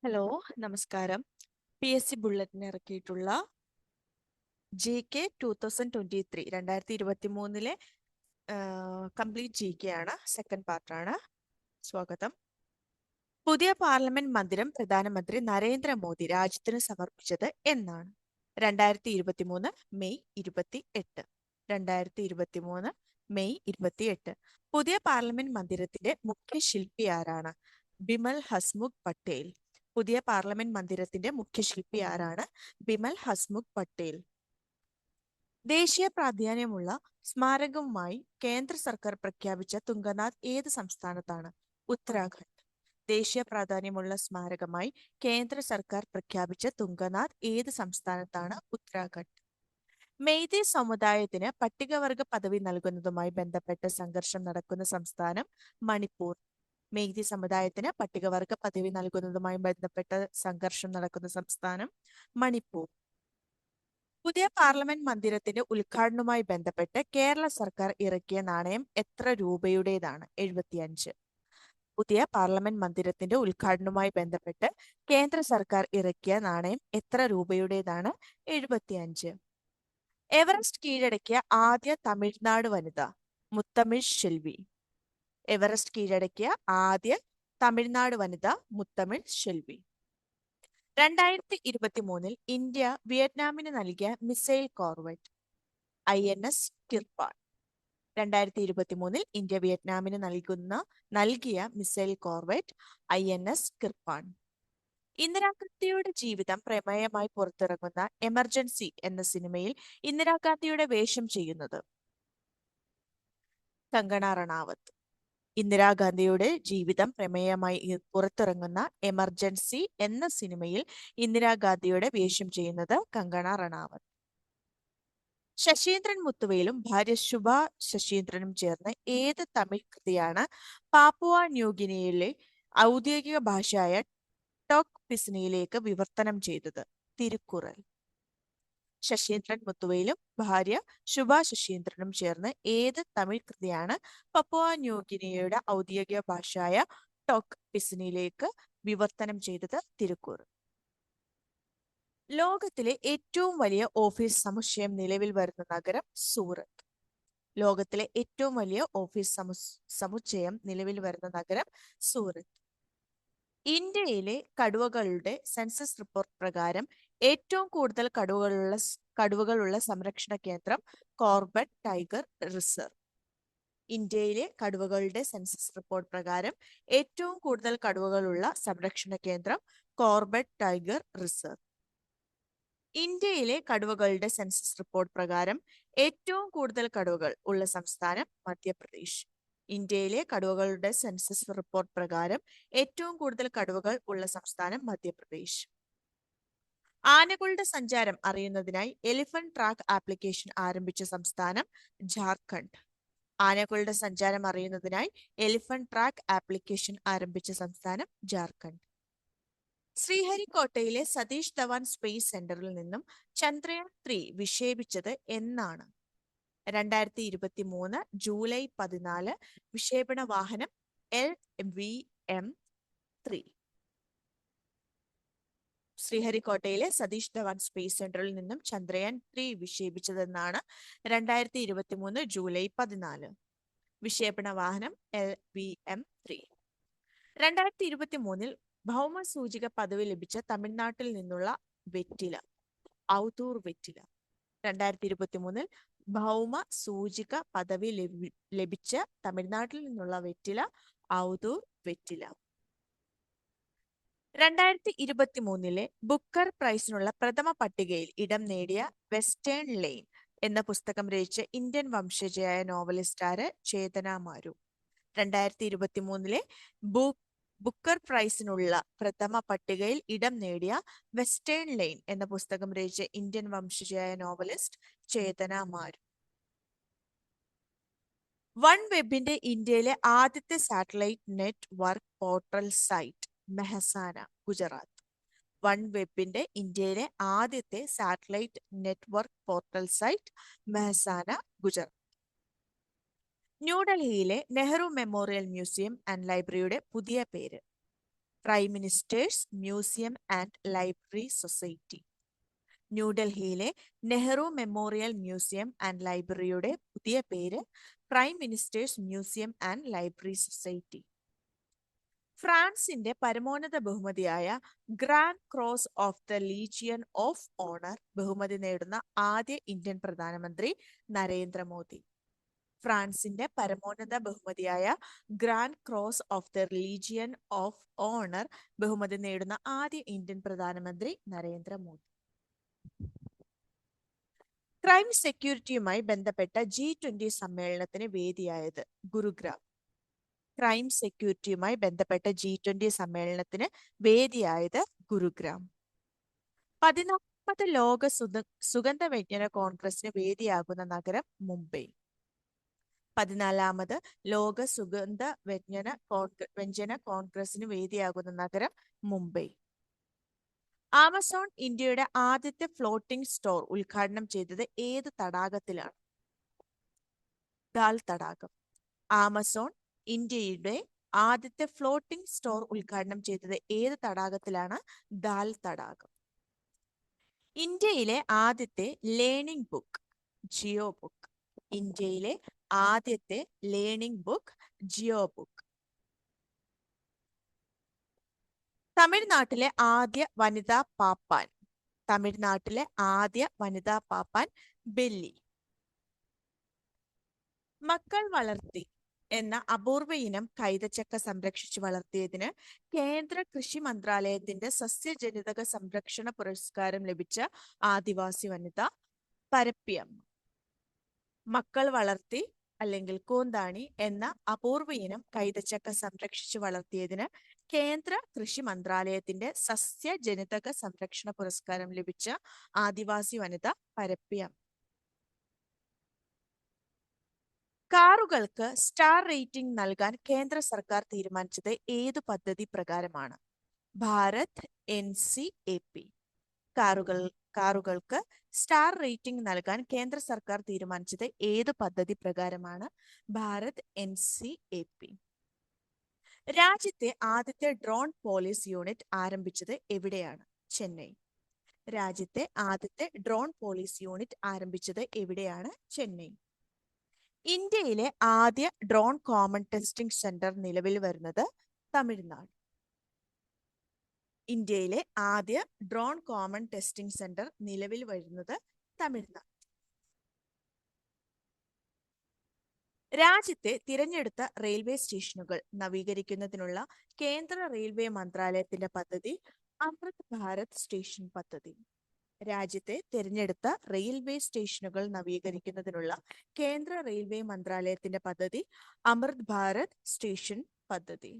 Hello, നമസ്കാരം. PSC ബുള്ളറ്റിന് ഇറക്കിയിട്ടുള്ള GK 2023 2023 complete GK ആണ്. Second പാർട്ടാണ്. സ്വാഗതം. പുതിയ പാർലമെന്റ് മന്ദിരം പ്രധാനമന്ത്രി നരേന്ദ്രമോദി രാജ്യത്തിന് സമർപ്പിച്ചത് എന്നാണ്? 2023 മെയ് 28. 2023 മെയ് 28. പുതിയ പാർലമെന്റ് മന്ദിരത്തിന്റെ മുഖ്യ ശില്പി ആരാണ്? ബിമൽ ഹസ്മുഖ് പട്ടേൽ. പുതിയ പാർലമെന്റ് മന്ദിരത്തിന്റെ മുഖ്യ ശില്പി ആരാണ്? ബിമൽ ഹസ്മുഖ് പട്ടേൽ. ദേശീയ പ്രാധാന്യമുള്ള സ്മാരകവുമായി കേന്ദ്ര സർക്കാർ പ്രഖ്യാപിച്ച തുംഗനാഥ് ഏത് സംസ്ഥാനത്താണ്? ഉത്തരാഖണ്ഡ്. ദേശീയ പ്രാധാന്യമുള്ള സ്മാരകമായി കേന്ദ്ര സർക്കാർ പ്രഖ്യാപിച്ച തുംഗനാഥ് ഏത് സംസ്ഥാനത്താണ്? ഉത്തരാഖണ്ഡ്. മെയ്തി സമുദായത്തിന് പട്ടികവർഗ പദവി നൽകുന്നതുമായി ബന്ധപ്പെട്ട സംഘർഷം നടക്കുന്ന സംസ്ഥാനം മണിപ്പൂർ. മെയ്തി സമുദായത്തിന് പട്ടികവർഗ പദവി നൽകുന്നതുമായി ബന്ധപ്പെട്ട സംഘർഷം നടക്കുന്ന സംസ്ഥാനം മണിപ്പൂർ. പുതിയ പാർലമെന്റ് മന്ദിരത്തിന്റെ ഉദ്ഘാടനവുമായി ബന്ധപ്പെട്ട് കേരള സർക്കാർ ഇറക്കിയ നാണയം എത്ര രൂപയുടേതാണ്? 75. പുതിയ പാർലമെന്റ് മന്ദിരത്തിന്റെ ഉദ്ഘാടനവുമായി ബന്ധപ്പെട്ട് കേന്ദ്ര സർക്കാർ ഇറക്കിയ നാണയം എത്ര രൂപയുടേതാണ്? 75. എവറസ്റ്റ് കീഴടക്കിയ ആദ്യ തമിഴ്നാട് വനിത? മുത്തമിഴ് ഷെൽവി. എവറസ്റ്റ് കീഴടക്കിയ ആദ്യ തമിഴ്നാട് വനിത മുത്തമിഴ് ഷെൽവി. 2023 ഇന്ത്യ വിയറ്റ്നാമിന് നൽകിയ മിസൈൽ കോർവെറ്റ് INS കിർപാൻ. 2023 ഇന്ത്യ വിയറ്റ്നാമിന് നൽകിയ മിസൈൽ കോർവെറ്റ് INS കിർപാൻ. ഇന്ദിരാഗാന്ധിയുടെ ജീവിതം പ്രമേയമായി പുറത്തിറങ്ങുന്ന എമർജൻസി എന്ന സിനിമയിൽ ഇന്ദിരാഗാന്ധിയുടെ വേഷം ചെയ്യുന്നത്? കങ്കണ റണാവത്ത്. ഇന്ദിരാഗാന്ധിയുടെ ജീവിതം പ്രമേയമായി പുറത്തിറങ്ങുന്ന എമർജൻസി എന്ന സിനിമയിൽ ഇന്ദിരാഗാന്ധിയുടെ വേഷം ചെയ്യുന്നത് കങ്കണ റണാവത്ത്. ശശീന്ദ്രൻ മുത്തുവേലും ഭാര്യ ശുഭ ശശീന്ദ്രനും ചേർന്ന് ഏത് തമിഴ് കൃതിയാണ് പാപ്പുവ ന്യൂഗിനിയയിലെ ഔദ്യോഗിക ഭാഷയായ ടോക് പിസിനിയിലേക്ക് വിവർത്തനം ചെയ്തത്? തിരുക്കുറൽ. ശശീന്ദ്രൻ മുത്തുവേലും ഭാര്യ ശുഭ ശശീന്ദ്രനും ചേർന്ന് ഏത് തമിഴ് കൃതിയാണ് പപ്പുവ ന്യൂഗിനിയയുടെ ഔദ്യോഗിക ഭാഷയായ ടോക് പിസിനിയിലേക്ക് വിവർത്തനം ചെയ്തത്? തിരുക്കുറൽ. ലോകത്തിലെ ഏറ്റവും വലിയ ഓഫീസ് സമുച്ചയം നിലവിൽ വരുന്ന നഗരം? സൂറത്ത്. ലോകത്തിലെ ഏറ്റവും വലിയ ഓഫീസ് സമുച്ചയം നിലവിൽ വരുന്ന നഗരം? സൂറത്ത്. ഇന്ത്യയിലെ കടുവകളുടെ സെൻസസ് റിപ്പോർട്ട് പ്രകാരം ഏറ്റവും കൂടുതൽ കടുവകളുള്ള സംരക്ഷണ കേന്ദ്രം കോർബറ്റ് ടൈഗർ റിസർവ്. ഇന്ത്യയിലെ കടുവകളുടെ സെൻസസ് റിപ്പോർട്ട് പ്രകാരം ഏറ്റവും കൂടുതൽ കടുവകളുള്ള സംരക്ഷണ കേന്ദ്രം കോർബറ്റ് ടൈഗർ റിസർവ്. ഇന്ത്യയിലെ കടുവകളുടെ സെൻസസ് റിപ്പോർട്ട് പ്രകാരം ഏറ്റവും കൂടുതൽ കടുവകൾ ഉള്ള സംസ്ഥാനം മധ്യപ്രദേശ്. ഇന്ത്യയിലെ കടുവകളുടെ സെൻസസ് റിപ്പോർട്ട് പ്രകാരം ഏറ്റവും കൂടുതൽ കടുവകൾ ഉള്ള സംസ്ഥാനം മധ്യപ്രദേശ്. ആനകളുടെ സഞ്ചാരം അറിയുന്നതിനായി എലിഫന്റ് ട്രാക്ക് ആപ്ലിക്കേഷൻ ആരംഭിച്ച സംസ്ഥാനം ജാർഖണ്ഡ്. ആനകളുടെ സഞ്ചാരം അറിയുന്നതിനായി എലിഫന്റ് ട്രാക്ക് ആപ്ലിക്കേഷൻ ആരംഭിച്ച സംസ്ഥാനം ജാർഖണ്ഡ്. ശ്രീഹരിക്കോട്ടയിലെ സതീഷ് ധവാൻ സ്പേസ് സെന്ററിൽ നിന്നും ചന്ദ്രയാൻ 3 വിക്ഷേപിച്ചത് എന്നാണ്? 2023 ജൂലൈ 14. വിക്ഷേപണ വാഹനം LVM-3. ശ്രീഹരിക്കോട്ടയിലെ സതീഷ് ധവാൻ സ്പേസ് സെന്ററിൽ നിന്നും ചന്ദ്രയാൻ 3 വിക്ഷേപിച്ചതെന്നാണ്? 2023 ജൂലൈ 14. വിക്ഷേപണ വാഹനം LVM-3. 2023 ഭൗമസൂചിക പദവി ലഭിച്ച തമിഴ്നാട്ടിൽ നിന്നുള്ള വെറ്റില? ഔതൂർ വെറ്റില. 2023 ഭൗമ സൂചിക പദവി ലഭിച്ച തമിഴ്നാട്ടിൽ നിന്നുള്ള വെറ്റില ഔതൂർ വെറ്റില. 2023 ബുക്കർ പ്രൈസിനുള്ള പ്രഥമ പട്ടികയിൽ ഇടം നേടിയ വെസ്റ്റേൺ ലെയ്ൻ എന്ന പുസ്തകം രചിച്ച ഇന്ത്യൻ വംശജയായ നോവലിസ്റ്റ് ആര്? ചേതന മാരു. 2023 ബുക്കർ പ്രൈസിനുള്ള പ്രഥമ പട്ടികയിൽ ഇടം നേടിയ വെസ്റ്റേൺ ലെയ്ൻ എന്ന പുസ്തകം രചിച്ച ഇന്ത്യൻ വംശജയായ നോവലിസ്റ്റ് ചേതന മാരു. വൺ വെബിന്റെ ഇന്ത്യയിലെ ആദ്യത്തെ satellite network portal site Mehsana, Gujarat. One വെബിന്റെ ഇന്ത്യയിലെ ആദ്യത്തെ satellite network portal site Mehsana, Gujarat. ന്യൂഡൽഹിയിലെ നെഹ്റു മെമ്മോറിയൽ മ്യൂസിയം ആൻഡ് ലൈബ്രറിയുടെ പുതിയ പേര്? Prime ministers museum and library society. ന്യൂഡൽഹിയിലെ നെഹ്റു മെമ്മോറിയൽ മ്യൂസിയം ആൻഡ് ലൈബ്രറിയുടെ പുതിയ പേര് prime ministers museum and library society. ഫ്രാൻസിന്റെ പരമോന്നത ബഹുമതിയായ grand cross of the legion of honour ബഹുമതി നേടുന്ന ആദ്യ ഇന്ത്യൻ പ്രധാനമന്ത്രി നരേന്ദ്രമോദി. ഫ്രാൻസിന്റെ പരമോന്നത ബഹുമതിയായ grand cross of the legion of honour ബഹുമതി നേടുന്ന ആദ്യ ഇന്ത്യൻ പ്രധാനമന്ത്രി നരേന്ദ്രമോദി. ക്രൈം സെക്യൂരിറ്റിയുമായി ബന്ധപ്പെട്ട G20 സമ്മേളനത്തിന് വേദിയായത് ഗുരുഗ്രാം. ക്രൈം സെക്യൂരിറ്റിയുമായി ബന്ധപ്പെട്ട G20 സമ്മേളനത്തിന് വേദിയായത് ഗുരുഗ്രാം. 14ാമത് ലോക സുഗന്ധവ്യഞ്ജന കോൺഗ്രസിന് വേദിയാകുന്ന നഗരം മുംബൈ. 14ാമത് ലോക സുഗന്ധവ്യഞ്ജന കോൺഗ്രസിന് വേദിയാകുന്ന നഗരം മുംബൈ. ആമസോൺ ഇന്ത്യയുടെ ആദ്യത്തെ ഫ്ലോട്ടിംഗ് സ്റ്റോർ ഉദ്ഘാടനം ചെയ്തത് ഏത് തടാകത്തിലാണ്? ദാൽ തടാകം. ആമസോൺ ഇന്ത്യയുടെ ആദ്യത്തെ ഫ്ലോട്ടിംഗ് സ്റ്റോർ ഉദ്ഘാടനം ചെയ്തത് ഏത് തടാകത്തിലാണ്? ദാൽ തടാകം. ഇന്ത്യയിലെ ആദ്യത്തെ ലേണിംഗ് ബുക്ക് ജിയോ ബുക്ക്. ഇന്ത്യയിലെ ആദ്യത്തെ ലേണിംഗ് ബുക്ക് ജിയോ ബുക്ക്. തമിഴ്നാട്ടിലെ ആദ്യ വനിതാ പാപ്പാൻ. തമിഴ്നാട്ടിലെ ആദ്യ വനിതാ പാപ്പാൻ ബെല്ലി. മക്കൾ വളർത്തി എന്ന അപൂർവ ഇനം കൈതച്ചക്ക സംരക്ഷിച്ചു വളർത്തിയതിന് കേന്ദ്ര കൃഷി മന്ത്രാലയത്തിന്റെ സസ്യജനിതക സംരക്ഷണ പുരസ്കാരം ലഭിച്ച ആദിവാസി വനിത പരപ്പിയമ്മ. മക്കൾ വളർത്തി അല്ലെങ്കിൽ കൂന്താണി എന്ന അപൂർവ ഇനം കൈതച്ചക്ക സംരക്ഷിച്ചു വളർത്തിയതിന് കേന്ദ്ര കൃഷി മന്ത്രാലയത്തിന്റെ സസ്യജനിതക സംരക്ഷണ പുരസ്കാരം ലഭിച്ച ആദിവാസി വനിത പരപ്പിയമ്മ. കാറുകൾക്ക് സ്റ്റാർ റേറ്റിംഗ് നൽകാൻ കേന്ദ്ര സർക്കാർ തീരുമാനിച്ചത് ഏതു പദ്ധതി പ്രകാരമാണ്? ഭാരത് NCAP. കാറുകൾക്ക് സ്റ്റാർ റേറ്റിംഗ് നൽകാൻ കേന്ദ്ര സർക്കാർ തീരുമാനിച്ചത് ഏതു പദ്ധതി പ്രകാരമാണ്? ഭാരത് NCAP. രാജ്യത്തെ ആദ്യത്തെ ഡ്രോൺ പോലീസ് യൂണിറ്റ് ആരംഭിച്ചത് എവിടെയാണ്? ചെന്നൈ. രാജ്യത്തെ ആദ്യത്തെ ഡ്രോൺ പോലീസ് യൂണിറ്റ് ആരംഭിച്ചത് എവിടെയാണ്? ചെന്നൈ. ഇന്ത്യയിലെ ആദ്യ ഡ്രോൺ കോമൺ ടെസ്റ്റിംഗ് സെന്റർ നിലവിൽ വരുന്നത് തമിഴ്നാട്. ഇന്ത്യയിലെ ആദ്യ ഡ്രോൺ കോമൺ ടെസ്റ്റിംഗ് സെന്റർ നിലവിൽ വരുന്നത് തമിഴ്നാട്. രാജ്യത്തെ തിരഞ്ഞെടുത്ത റെയിൽവേ സ്റ്റേഷനുകൾ നവീകരിക്കുന്നതിനുള്ള കേന്ദ്ര റെയിൽവേ മന്ത്രാലയത്തിന്റെ പദ്ധതി അമൃത് ഭാരത് സ്റ്റേഷൻ പദ്ധതി. രാജ്യത്തെ തിരഞ്ഞെടുത്ത റെയിൽവേ സ്റ്റേഷനുകൾ നവീകരിക്കുന്നതിനുള്ള കേന്ദ്ര റെയിൽവേ മന്ത്രാലയത്തിന്റെ പദ്ധതി അമൃത് ഭാരത് സ്റ്റേഷൻ പദ്ധതി.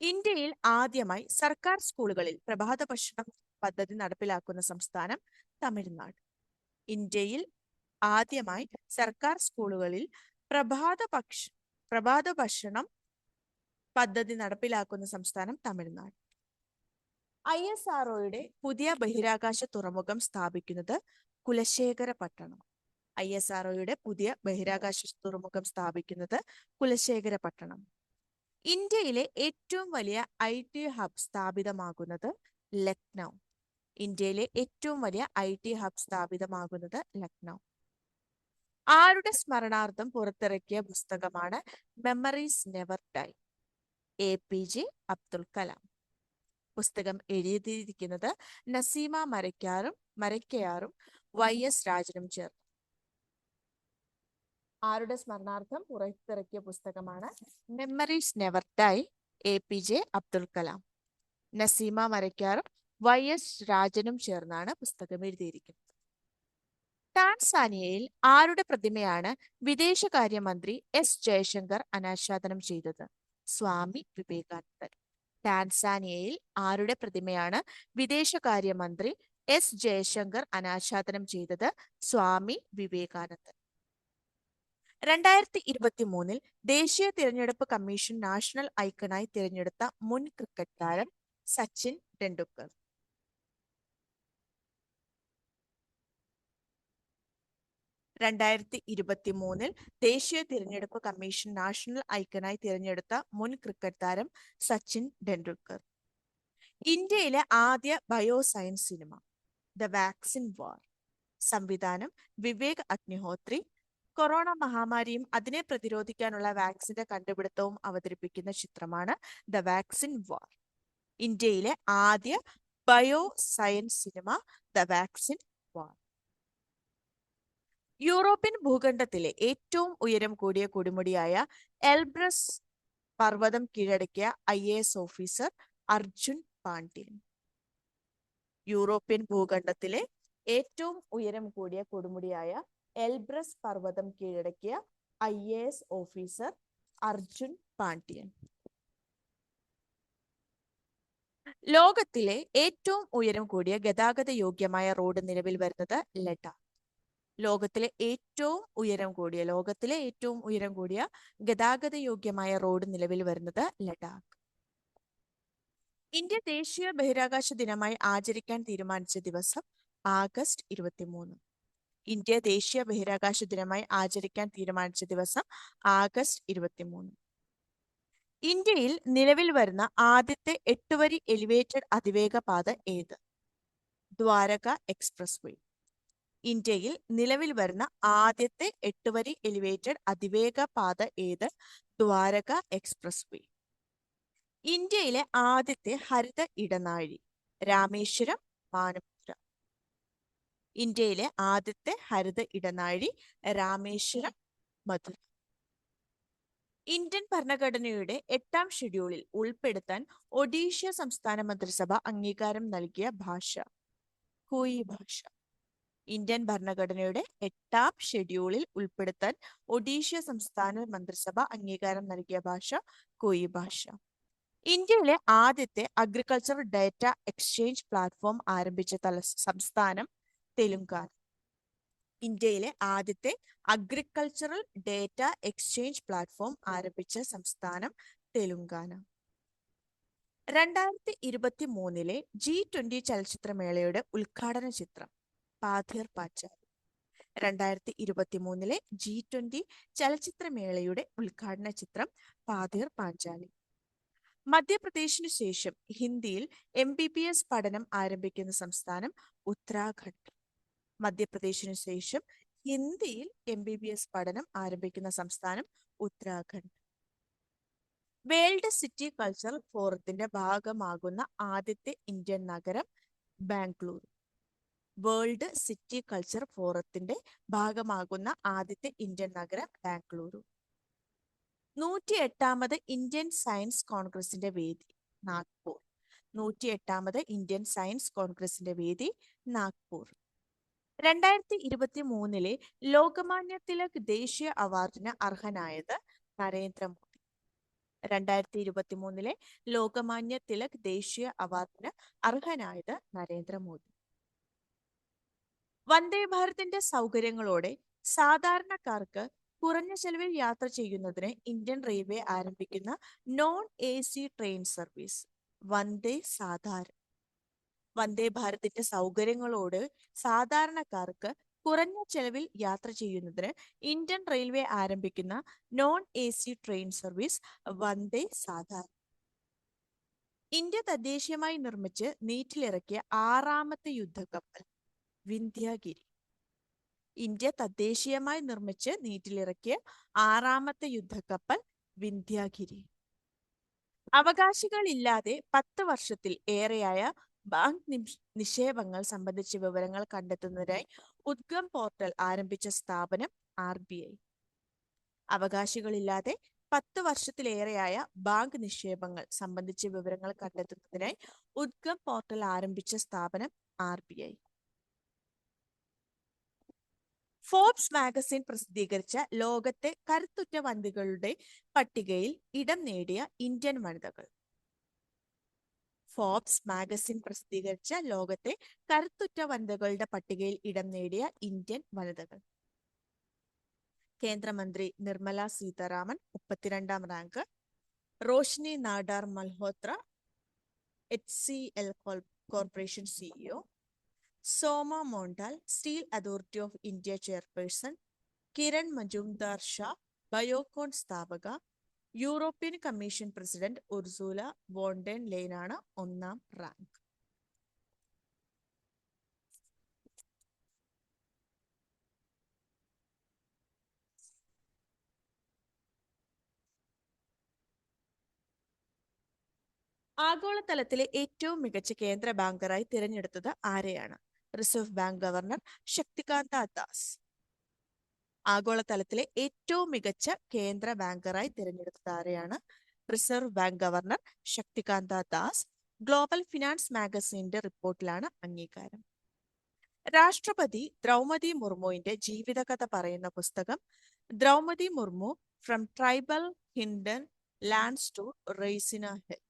ഇന്ത്യയിൽ ആദ്യമായി സർക്കാർ സ്കൂളുകളിൽ പ്രഭാത ഭക്ഷണം പദ്ധതി നടപ്പിലാക്കുന്ന സംസ്ഥാനം തമിഴ്നാട്. ഇന്ത്യയിൽ ആദ്യമായി സർക്കാർ സ്കൂളുകളിൽ പ്രഭാത ഭക്ഷണം പദ്ധതി നടപ്പിലാക്കുന്ന സംസ്ഥാനം തമിഴ്നാട്. ISROയുടെ പുതിയ ബഹിരാകാശ തുറമുഖം സ്ഥാപിക്കുന്നത് കുലശേഖരപട്ടണം. ISROയുടെ പുതിയ ബഹിരാകാശ തുറമുഖം സ്ഥാപിക്കുന്നത് കുലശേഖരപട്ടണം. ഇന്ത്യയിലെ ഏറ്റവും വലിയ IT ഹബ് സ്ഥാപിതമാകുന്നത് ലക്നൗ. ഇന്ത്യയിലെ ഏറ്റവും വലിയ IT ഹബ് സ്ഥാപിതമാകുന്നത് ലക്നൗ. ആരുടെ സ്മരണാർത്ഥം പുറത്തിറക്കിയ പുസ്തകമാണ് memories never die? APJ Abdul Kalam. പുസ്തകം എഴുതിയിരിക്കുന്നത് നസീമ മരയ്ക്കയാറും YS രാജനും ചേർന്നു. ആരുടെ സ്മരണാർത്ഥം പുറത്തിറക്കിയ പുസ്തകമാണ് memories never die? APJ Abdul Kalam. Nasima മരയ്ക്കയാറും YS രാജനും ചേർന്നാണ് പുസ്തകം എഴുതിയിരിക്കുന്നത്. ടാൻസാനിയയിൽ ആരുടെ പ്രതിമയാണ് വിദേശകാര്യമന്ത്രി S ജയശങ്കർ അനാച്ഛാദനം ചെയ്തത്? സ്വാമി വിവേകാനന്ദൻ. ടാൻസാനിയയിൽ ആരുടെ പ്രതിമയാണ് വിദേശകാര്യമന്ത്രി S ജയശങ്കർ അനാച്ഛാദനം ചെയ്തത്? സ്വാമി വിവേകാനന്ദൻ. 2023 ദേശീയ തിരഞ്ഞെടുപ്പ് കമ്മീഷൻ നാഷണൽ ഐക്കണായി തിരഞ്ഞെടുത്ത മുൻ ക്രിക്കറ്റ് താരം സച്ചിൻ ടെണ്ടുൽക്കർ. 2023 ദേശീയ തിരഞ്ഞെടുപ്പ് കമ്മീഷൻ നാഷണൽ ഐക്കണായി തിരഞ്ഞെടുത്ത മുൻ ക്രിക്കറ്റ് താരം സച്ചിൻ ടെണ്ടുൽക്കർ. ഇന്ത്യയിലെ ആദ്യ ബയോസയൻസ് സിനിമ ദ വാക്സിൻ വാർ. സംവിധാനം വിവേക് അഗ്നിഹോത്രി. കൊറോണ മഹാമാരിയും അതിനെ പ്രതിരോധിക്കാനുള്ള വാക്സിന്റെ കണ്ടുപിടുത്തവും അവതരിപ്പിക്കുന്ന ചിത്രമാണ് ദ വാക്സിൻ വാർ. ഇന്ത്യയിലെ ആദ്യ bioscience cinema the vaccine war. European ഭൂഖണ്ഡത്തിലെ ഏറ്റവും ഉയരം കൂടിയ കൊടുമുടിയായ എൽബ്രസ് പർവ്വതം കീഴടക്കിയ IAS officer Arjun Pandian. European ഭൂഖണ്ഡത്തിലെ ഏറ്റവും ഉയരം കൂടിയ കൊടുമുടിയായ എൽബ്രസ് പർവ്വതം കീഴടക്കിയ IAS ഓഫീസർ അർജുൻ പാണ്ഡ്യൻ. ലോകത്തിലെ ഏറ്റവും ഉയരം കൂടിയ ഗതാഗത യോഗ്യമായ റോഡ് നിലവിൽ വരുന്നത് ലഡാക്ക്. ലോകത്തിലെ ഏറ്റവും ഉയരം കൂടിയ ഗതാഗത യോഗ്യമായ റോഡ് നിലവിൽ വരുന്നത് ലഡാക്ക്. ഇന്ത്യ ദേശീയ ബഹിരാകാശ ദിനമായി ആചരിക്കാൻ തീരുമാനിച്ച ദിവസം ആഗസ്റ്റ് 23. ഇന്ത്യ ദേശീയ ബഹിരാകാശ ദിനമായി ആചരിക്കാൻ തീരുമാനിച്ച ദിവസം ആഗസ്റ്റ് 23. ഇന്ത്യയിൽ നിലവിൽ വരുന്ന ആദ്യത്തെ 8 വരി എലിവേറ്റഡ് അതിവേഗ പാത ഏത്? Dwarka expressway. ഇന്ത്യയിൽ നിലവിൽ വരുന്ന ആദ്യത്തെ 8 വരി എലിവേറ്റഡ് അതിവേഗ പാത ഏത്? Dwarka expressway. ഇന്ത്യയിലെ ആദ്യത്തെ ഹരിത ഇടനാഴി രാമേശ്വരം മാനപുര. ഇന്ത്യയിലെ ആദ്യത്തെ ഹരിത ഇടനാഴി രാമേശ്വരം മധുര. ഇന്ത്യൻ ഭരണഘടനയുടെ 8ാം ഷെഡ്യൂളിൽ ഉൾപ്പെടുത്താൻ ഒഡീഷ സംസ്ഥാന മന്ത്രിസഭ അംഗീകാരം നൽകിയ ഭാഷ കോയി ഭാഷ. ഇന്ത്യൻ ഭരണഘടനയുടെ 8ാം ഷെഡ്യൂളിൽ ഉൾപ്പെടുത്താൻ ഒഡീഷ സംസ്ഥാന മന്ത്രിസഭ അംഗീകാരം നൽകിയ ഭാഷ കോയി ഭാഷ. ഇന്ത്യയിലെ ആദ്യത്തെ അഗ്രികൾച്ചർ ഡാറ്റ എക്സ്ചേഞ്ച് പ്ലാറ്റ്ഫോം ആരംഭിച്ച സംസ്ഥാനം തെലുങ്കാന. ഇന്ത്യയിലെ ആദ്യത്തെ അഗ്രികൾച്ചറൽ ഡാറ്റ എക്സ്ചേഞ്ച് പ്ലാറ്റ്ഫോം ആരംഭിച്ച സംസ്ഥാനം തെലുങ്കാന. 2023 G20 ചലച്ചിത്രമേളയുടെ ഉദ്ഘാടന ചിത്രം പാഥേർ പാഞ്ചാലി. 2023 G20 ചലച്ചിത്രമേളയുടെ ഉദ്ഘാടന ചിത്രം പാഥേർ പാഞ്ചാലി. മധ്യപ്രദേശിനു ശേഷം ഹിന്ദിയിൽ MBBS പഠനം ആരംഭിക്കുന്ന സംസ്ഥാനം ഉത്തരാഖണ്ഡ്. മധ്യപ്രദേശിനു ശേഷം ഹിന്ദിയിൽ MBBS പഠനം ആരംഭിക്കുന്ന സംസ്ഥാനം ഉത്തരാഖണ്ഡ്. വേൾഡ് സിറ്റി കൾച്ചറൽ ഫോറത്തിന്റെ ഭാഗമാകുന്ന ആദ്യത്തെ ഇന്ത്യൻ നഗരം ബാംഗ്ലൂർ. വേൾഡ് സിറ്റി കൾച്ചർ ഫോറത്തിന്റെ ഭാഗമാകുന്ന ആദ്യത്തെ ഇന്ത്യൻ നഗരം ബാംഗ്ലൂരു. 108ാമത് ഇന്ത്യൻ സയൻസ് കോൺഗ്രസിന്റെ വേദി നാഗ്പൂർ. 108ാമത് ഇന്ത്യൻ സയൻസ് കോൺഗ്രസിന്റെ വേദി നാഗ്പൂർ. 2023 ലോകമാന്യ തിലക് ദേശീയ അവാർഡിന് അർഹനായത് നരേന്ദ്രമോദി. 2023 ലോകമാന്യ തിലക് ദേശീയ അവാർഡിന് അർഹനായത് നരേന്ദ്രമോദി. വന്ദേ ഭാരതിന്റെ സൗകര്യങ്ങളോടെ സാധാരണക്കാർക്ക് കുറഞ്ഞ ചെലവിൽ യാത്ര ചെയ്യുന്നതിന് ഇന്ത്യൻ റെയിൽവേ ആരംഭിക്കുന്ന non-AC ട്രെയിൻ സർവീസ് വന്ദേ സാധാരൺ. വന്ദേ ഭാരതിന്റെ സൗകര്യങ്ങളോട് സാധാരണക്കാർക്ക് കുറഞ്ഞ ചെലവിൽ യാത്ര ചെയ്യുന്നതിന് ഇന്ത്യൻ റെയിൽവേ ആരംഭിക്കുന്ന non-AC ട്രെയിൻ സർവീസ് വന്ദേ സാധാരൺ. ഇന്ത്യ തദ്ദേശീയമായി നിർമ്മിച്ച് നീറ്റിലിറക്കിയ 6ാമത്തെ യുദ്ധക്കപ്പൽ വിന്ധ്യാഗിരി. ഇന്ത്യ തദ്ദേശീയമായി നിർമ്മിച്ച് നീറ്റിലിറക്കിയ 6ാമത്തെ യുദ്ധക്കപ്പൽ വിന്ധ്യാഗിരി. അവകാശികളില്ലാതെ 10 വർഷത്തിൽ ഏറെയായ ബാങ്ക് നിക്ഷേപങ്ങൾ സംബന്ധിച്ച വിവരങ്ങൾ കണ്ടെത്തുന്നതിനായി ഉദ്ഗം പോർട്ടൽ ആരംഭിച്ച സ്ഥാപനം RBI. അവകാശികളില്ലാതെ 10 വർഷത്തിലേറെയായ ബാങ്ക് നിക്ഷേപങ്ങൾ സംബന്ധിച്ച വിവരങ്ങൾ കണ്ടെത്തുന്നതിനായി ഉദ്ഗം പോർട്ടൽ ആരംഭിച്ച സ്ഥാപനം RBI. ഫോബ്സ് മാഗസിൻ പ്രസിദ്ധീകരിച്ച ലോകത്തെ കരുത്തുറ്റ വനിതകളുടെ പട്ടികയിൽ ഇടം നേടിയ ഇന്ത്യൻ വനിതകൾ. ഫോബ്സ് മാഗസിൻ പ്രസിദ്ധീകരിച്ച ലോകത്തെ കരുത്തുറ്റ വനിതകളുടെ പട്ടികയിൽ ഇടം നേടിയ ഇന്ത്യൻ വനിതകൾ. കേന്ദ്രമന്ത്രി നിർമ്മല സീതാരാമൻ 32ാം rank. Roshni Nadar Malhotra HCL corporation CEO. Soma Mondal steel authority of India chairperson Kiran Majumdar Shaw, Biocon സ്ഥാപക. European commission president Ursula von der ലെയ്നാണ് ഒന്നാം റാങ്ക്. ആഗോളതലത്തിലെ ഏറ്റവും മികച്ച കേന്ദ്ര ബാങ്കറായി തിരഞ്ഞെടുത്തത് ആരെയാണ്? Reserve bank governor Shaktikanta Das. ആഗോളതലത്തിലെ ഏറ്റവും മികച്ച കേന്ദ്ര ബാങ്കറായി തിരഞ്ഞെടുത്തത് ആരെയാണ്? Reserve bank governor Shaktikanta Das. Global finance മാഗസിന്റെ റിപ്പോർട്ടിലാണ് അംഗീകാരം. രാഷ്ട്രപതി ദ്രൗപദി മുർമുവിന്റെ ജീവിതകഥ പറയുന്ന പുസ്തകം. Droupadi Murmu from tribal hinterlands to Raisina Hill.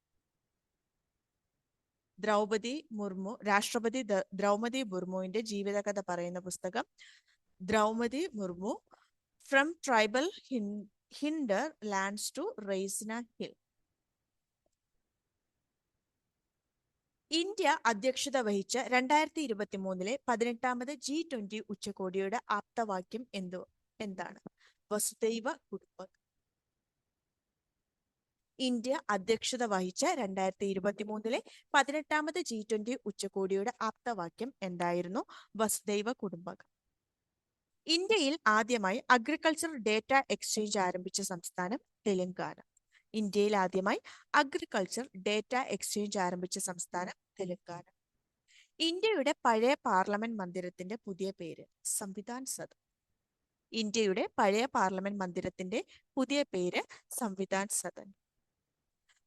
രാഷ്ട്രപതി ദ്രൗപദി മുർമുവിന്റെ ജീവിതകഥ പറയുന്ന പുസ്തകം. Droupadi Murmu from tribal hinterlands to Raisina Hill. India അധ്യക്ഷത വഹിച്ച 2023 18ാമത് G20 ഉച്ചകോടിയുടെ ആപ്തവാക്യം എന്താണ്? വസുദൈവ കുടുംബകം. ഇന്ത്യ അധ്യക്ഷത വഹിച്ച 2023 18ാമത് G20 ഉച്ചകോടിയുടെ ആപ്തവാക്യം എന്തായിരുന്നു? വസുദൈവ കുടുംബകം. ഇന്ത്യയിൽ ആദ്യമായി അഗ്രികൾച്ചർ ഡേറ്റ എക്സ്ചേഞ്ച് ആരംഭിച്ച സംസ്ഥാനം തെലങ്കാന. ഇന്ത്യയിൽ ആദ്യമായി അഗ്രികൾച്ചർ ഡേറ്റ എക്സ്ചേഞ്ച് ആരംഭിച്ച സംസ്ഥാനം തെലങ്കാന. ഇന്ത്യയുടെ പഴയ പാർലമെന്റ് മന്ദിരത്തിന്റെ പുതിയ പേര്? സംവിധാൻ സദൻ. ഇന്ത്യയുടെ പഴയ പാർലമെന്റ് മന്ദിരത്തിന്റെ പുതിയ പേര് സംവിധാൻ സദൻ.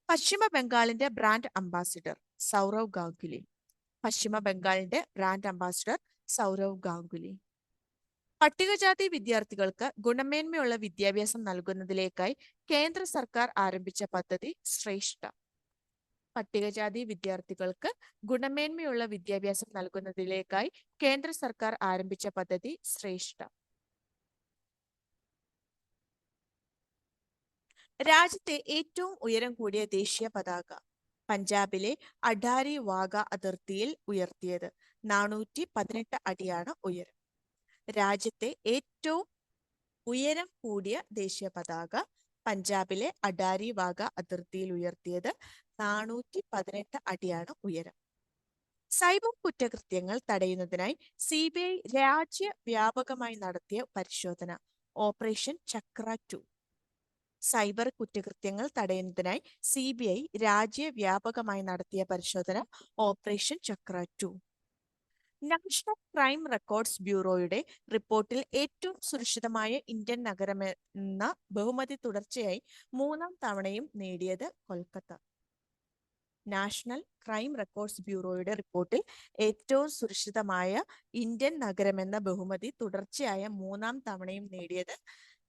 പശ്ചിമ ബംഗാളിന്റെ ബ്രാൻഡ് അംബാസിഡർ സൗരവ് ഗാംഗുലി. പശ്ചിമ ബംഗാളിന്റെ ബ്രാൻഡ് അംബാസിഡർ സൗരവ് ഗാംഗുലി. പട്ടികജാതി വിദ്യാർത്ഥികൾക്ക് ഗുണമേന്മയുള്ള വിദ്യാഭ്യാസം നൽകുന്നതിലേക്കായി കേന്ദ്ര സർക്കാർ ആരംഭിച്ച പദ്ധതി ശ്രേഷ്ഠ. പട്ടികജാതി വിദ്യാർത്ഥികൾക്ക് ഗുണമേന്മയുള്ള വിദ്യാഭ്യാസം നൽകുന്നതിലേക്കായി കേന്ദ്ര സർക്കാർ ആരംഭിച്ച പദ്ധതി ശ്രേഷ്ഠ. രാജ്യത്തെ ഏറ്റവും ഉയരം കൂടിയ ദേശീയ പതാക പഞ്ചാബിലെ അഡാരി വാഗ അതിർത്തിയിൽ ഉയർത്തിയത്. 418 അടിയാണ് ഉയരം. രാജ്യത്തെ ഏറ്റവും ഉയരം കൂടിയ ദേശീയ പതാക പഞ്ചാബിലെ അഡാരി വാഗ അതിർത്തിയിൽ ഉയർത്തിയത്. 418 അടിയാണ് ഉയരം. സൈബർ കുറ്റകൃത്യങ്ങൾ തടയുന്നതിനായി CBI രാജ്യവ്യാപകമായി നടത്തിയ പരിശോധന ഓപ്പറേഷൻ ചക്ര 2. സൈബർ കുറ്റകൃത്യങ്ങൾ തടയുന്നതിനായി CBI രാജ്യവ്യാപകമായി നടത്തിയ പരിശോധന ഓപ്പറേഷൻ ചക്ര 2. നാഷണൽ ക്രൈം റെക്കോർഡ്സ് ബ്യൂറോയുടെ റിപ്പോർട്ടിൽ ഏറ്റവും സുരക്ഷിതമായ ഇന്ത്യൻ നഗരമെന്ന ബഹുമതി തുടർച്ചയായി 3ാം തവണയും നേടിയത് കൊൽക്കത്ത. നാഷണൽ ക്രൈം റെക്കോർഡ്സ് ബ്യൂറോയുടെ റിപ്പോർട്ടിൽ ഏറ്റവും സുരക്ഷിതമായ ഇന്ത്യൻ നഗരമെന്ന ബഹുമതി തുടർച്ചയായ 3ാം തവണയും നേടിയത്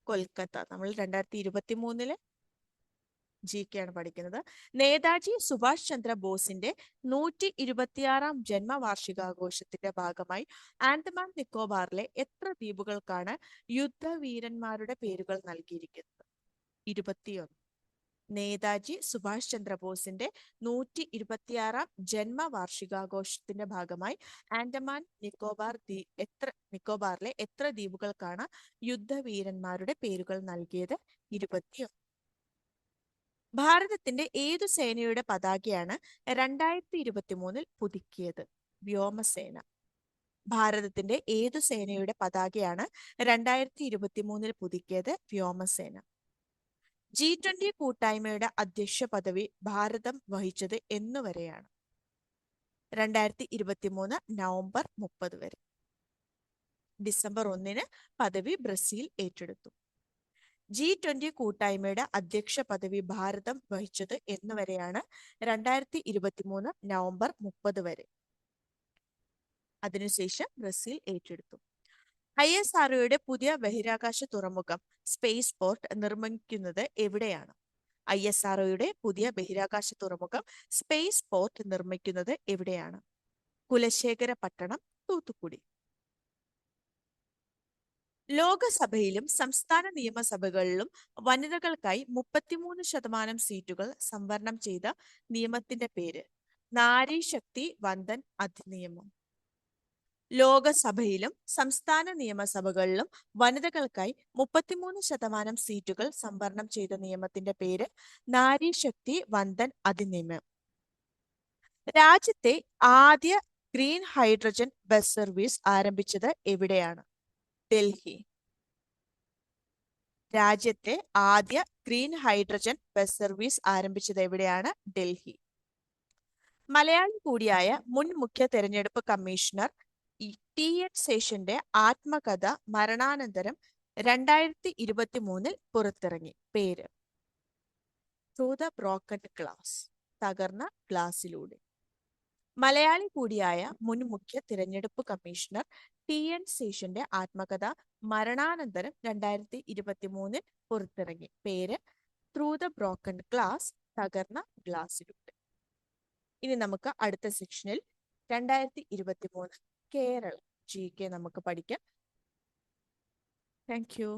കൊൽക്കത്ത. നമ്മൾ 2023 GK പഠിക്കുന്നത്. നേതാജി സുഭാഷ് ചന്ദ്ര ബോസിന്റെ 126ാം ജന്മവാർഷികാഘോഷത്തിന്റെ ഭാഗമായി ആൻഡമാൻ നിക്കോബാറിലെ എത്ര ദ്വീപുകൾക്കാണ് യുദ്ധവീരന്മാരുടെ പേരുകൾ നൽകിയിരിക്കുന്നത്? 21. നേതാജി സുഭാഷ് ചന്ദ്രബോസിന്റെ 126ാം ജന്മവാർഷികാഘോഷത്തിന്റെ ഭാഗമായി ആൻഡമാൻ നിക്കോബാറിലെ എത്ര ദ്വീപുകൾക്കാണ് യുദ്ധവീരന്മാരുടെ പേരുകൾ നൽകിയത്? 21. ഭാരതത്തിന്റെ ഏതു സേനയുടെ പതാകയാണ് 2023 പുതുക്കിയത്? വ്യോമസേന. ഭാരതത്തിന്റെ ഏതു സേനയുടെ പതാകയാണ് 2023 പുതുക്കിയത്? വ്യോമസേന. G20 കൂട്ടായ്മയുടെ അധ്യക്ഷ പദവി ഭാരതം വഹിച്ചത് എന്നുവരെയാണ്? 2023 നവംബർ 30 വരെ. ഡിസംബർ 1 പദവി ബ്രസീൽ ഏറ്റെടുത്തു. G20 കൂട്ടായ്മയുടെ അധ്യക്ഷ പദവി ഭാരതം വഹിച്ചത് എന്നുവരെയാണ്? 2023 നവംബർ 30 വരെ. അതിനുശേഷം ബ്രസീൽ ഏറ്റെടുത്തു. ISROയുടെ പുതിയ ബഹിരാകാശ തുറമുഖം സ്പേസ് പോർട്ട് നിർമ്മിക്കുന്നത് എവിടെയാണ്? ISROയുടെ പുതിയ ബഹിരാകാശ തുറമുഖം സ്പേസ് പോർട്ട് നിർമ്മിക്കുന്നത് എവിടെയാണ്? കുലശേഖരപട്ടണം, തൂത്തുക്കുടി. ലോകസഭയിലും സംസ്ഥാന നിയമസഭകളിലും വനിതകൾക്കായി 33% സീറ്റുകൾ സംവരണം ചെയ്ത നിയമത്തിന്റെ പേര്? നാരി ശക്തി വന്ദൻ അധിനിയമം. ലോകസഭയിലും സംസ്ഥാന നിയമസഭകളിലും വനിതകൾക്കായി 33% സീറ്റുകൾ സംവരണം ചെയ്ത നിയമത്തിന്റെ പേര് നാരി ശക്തി വന്ദൻ അധിനിയമം. രാജ്യത്തെ ആദ്യ ഗ്രീൻ ഹൈഡ്രജൻ ബസ് സർവീസ് ആരംഭിച്ചത് എവിടെയാണ്? ഡൽഹി. രാജ്യത്തെ ആദ്യ ഗ്രീൻ ഹൈഡ്രജൻ ബസ് സർവീസ് ആരംഭിച്ചത് എവിടെയാണ്? ഡൽഹി. മലയാളി കൂടിയായ മുൻ മുഖ്യ തെരഞ്ഞെടുപ്പ് കമ്മീഷണർ TN ശേഷന്റെ ആത്മകഥ മരണാനന്തരം 2023 പുറത്തിറങ്ങി. പേര്? ത്രൂ ദ ബ്രോക്കൺ ഗ്ലാസ്, തകർന്ന ഗ്ലാസിലൂടെ. മലയാളി കൂടിയായ മുൻ മുഖ്യ തിരഞ്ഞെടുപ്പ് കമ്മീഷണർ TN ശേഷന്റെ ആത്മകഥ മരണാനന്തരം 2023 പുറത്തിറങ്ങി. പേര്? ത്രൂ ദ ബ്രോക്കൺ ഗ്ലാസ്, തകർന്ന ഗ്ലാസിലൂടെ. ഇനി നമുക്ക് അടുത്ത സെക്ഷനിൽ 2023 കേരള GK നമുക്ക് പഠിക്കാം. Thank you.